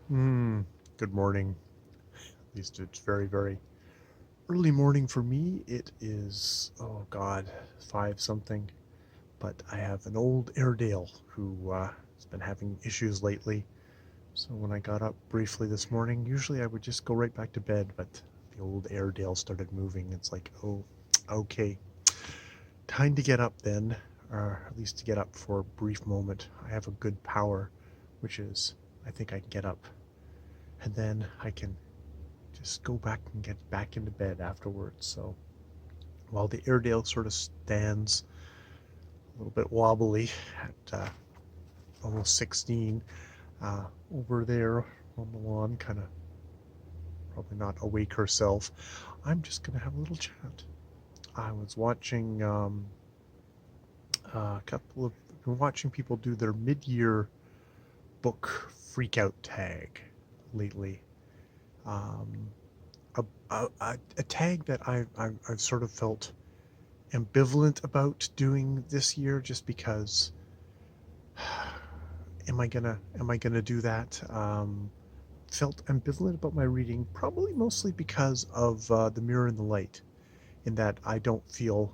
Good morning. At least it's very, very early morning for me. It is, oh God, 5 something. But I have an old Airedale who has been having issues lately. So when I got up briefly this morning, usually I would just go right back to bed, but the old Airedale started moving. It's like, oh, okay, time to get up then, or at least to get up for a brief moment. I have a good power, which is I think I can get up, and then I can just go back and get back into bed afterwards. So while the Airedale sort of stands a little bit wobbly at almost 16, uh, over there on the lawn, kind of probably not awake herself, I'm just going to have a little chat. I was watching a couple of been watching people do their mid-year book freakout tag lately. Um, a tag that I've sort of felt ambivalent about doing this year, just because am I gonna do that? Felt ambivalent about my reading, probably mostly because of The Mirror and the Light, in that I don't feel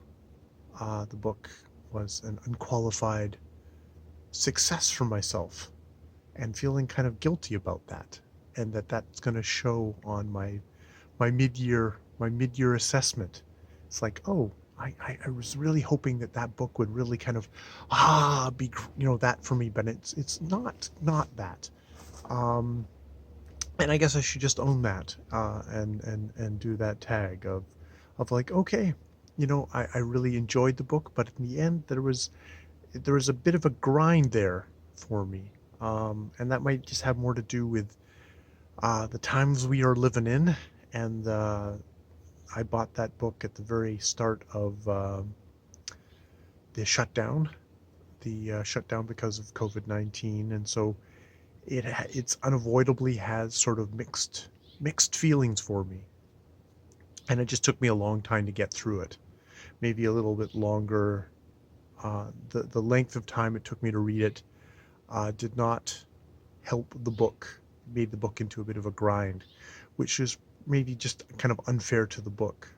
the book was an unqualified success for myself, and feeling kind of guilty about that, and that's going to show on my mid-year assessment. It's like, oh, I was really hoping that book would really kind of be that for me, but it's not that. Um, and I guess I should just own that, and do that tag of like, okay, I really enjoyed the book, but in the end there was a bit of a grind there for me, and that might just have more to do with the times we are living in, and I bought that book at the very start of the shutdown, the shutdown because of COVID-19, and so it's unavoidably has sort of mixed feelings for me, and it just took me a long time to get through it. Maybe a little bit longer. The length of time it took me to read it did not help the book, made the book into a bit of a grind, which is maybe just kind of unfair to the book.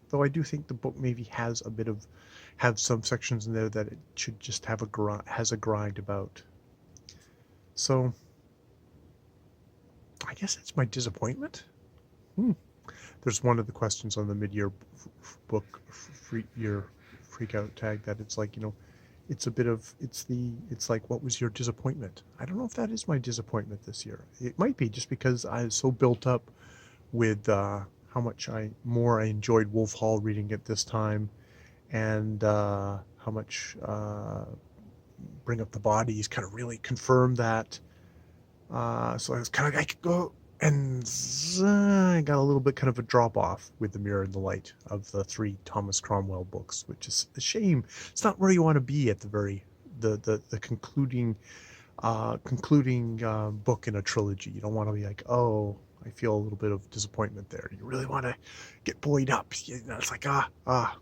Though I do think the book maybe have some sections in there that it should just has a grind about. So I guess that's my disappointment. Hmm. There's one of the questions on the mid-year book year freak out tag that it's like, it's a bit of it's like, what was your disappointment? I don't know if that is my disappointment this year. It might be, just because I was so built up with how much I enjoyed Wolf Hall reading it this time, and how much Bring Up the Bodies kind of really confirmed that. So I was kind of like, go, and I got a little bit kind of a drop off with The Mirror and the Light of the 3 Thomas Cromwell books, which is a shame. It's not where you want to be at the concluding book in a trilogy. You don't want to be like, oh, I feel a little bit of disappointment there. You really want to get buoyed up. It's like,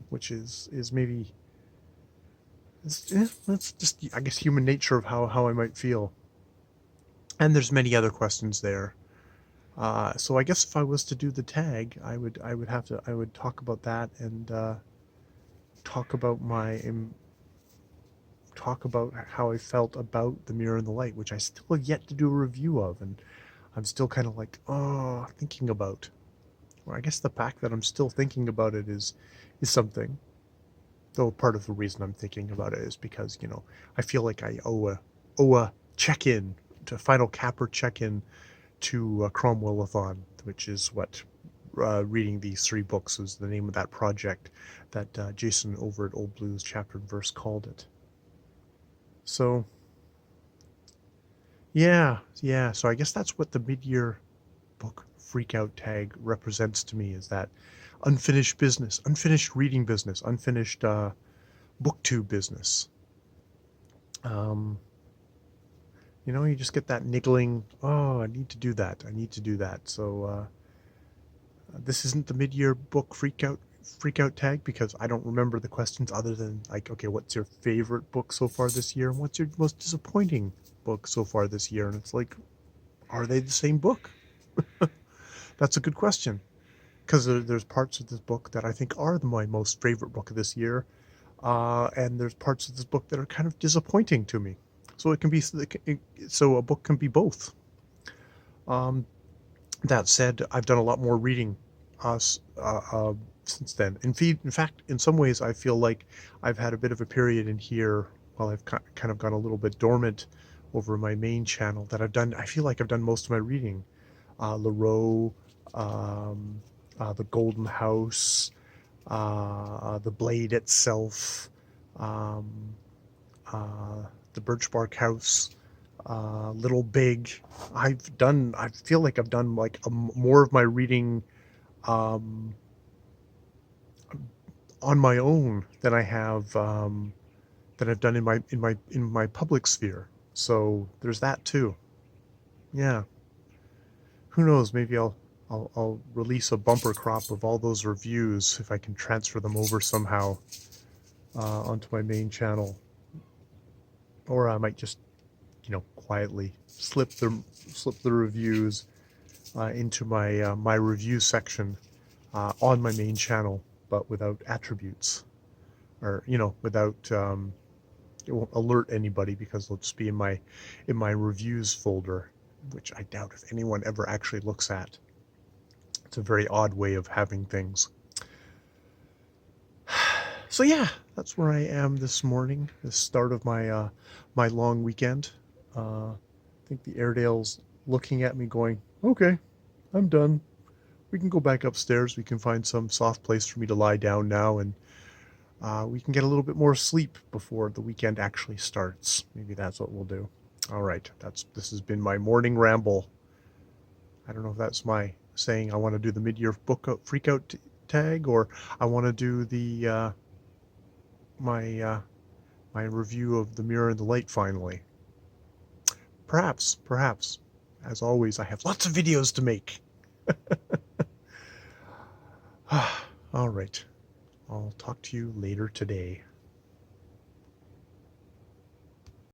which is maybe that's just, I guess, human nature of how I might feel. And there's many other questions there. So I guess if I was to do the tag, I would talk about that, and talk about talk about how I felt about The Mirror and the Light, which I still have yet to do a review of, and I'm still kind of like, thinking about. Well, I guess the fact that I'm still thinking about it is something. Though part of the reason I'm thinking about it is because, I feel like I owe a check-in, to final capper check-in, to Cromwellathon, which is what reading these 3 books was the name of that project that Jason over at Old Blues Chapter and Verse called it. So yeah. So I guess that's what the mid-year book freakout tag represents to me, is that unfinished business, unfinished reading business, unfinished booktube business. Um, you just get that niggling, oh, I need to do that. I need to do that. So this isn't the mid-year book freakout tag, because I don't remember the questions other than, like, okay, what's your favorite book so far this year, and what's your most disappointing book so far this year? And it's like, Are they the same book? That's a good question, because there's parts of this book that I think are my most favorite book of this year, and there's parts of this book that are kind of disappointing to me. So it can be so a book can be both. Um, that said, I've done a lot more reading since then. In fact, in some ways, I feel like I've had a bit of a period in here while I've kind of gone a little bit dormant over my main channel that I've done. I feel like I've done most of my reading. Leroux, um, The Golden House, The Blade itself, um, uh, The Birchbark House, Little Big. I feel like I've done like more of my reading um, on my own than I have than I've done in my public sphere. So there's that too. Yeah. Who knows? Maybe I'll release a bumper crop of all those reviews if I can transfer them over somehow onto my main channel, or I might just quietly slip the reviews into my review section on my main channel, but without attributes, or without it won't alert anybody because it'll just be in my reviews folder, which I doubt if anyone ever actually looks at. It's a very odd way of having things. So yeah, that's where I am this morning, the start of my long weekend. I think the Airedale's looking at me going, okay, I'm done. We can go back upstairs. We can find some soft place for me to lie down now, and we can get a little bit more sleep before the weekend actually starts. Maybe that's what we'll do. All right, this has been my morning ramble. I don't know if that's my saying I want to do the mid-year book freakout tag, or I want to do the my my review of The Mirror and the Light finally. Perhaps. As always, I have lots of videos to make. All right. I'll talk to you later today.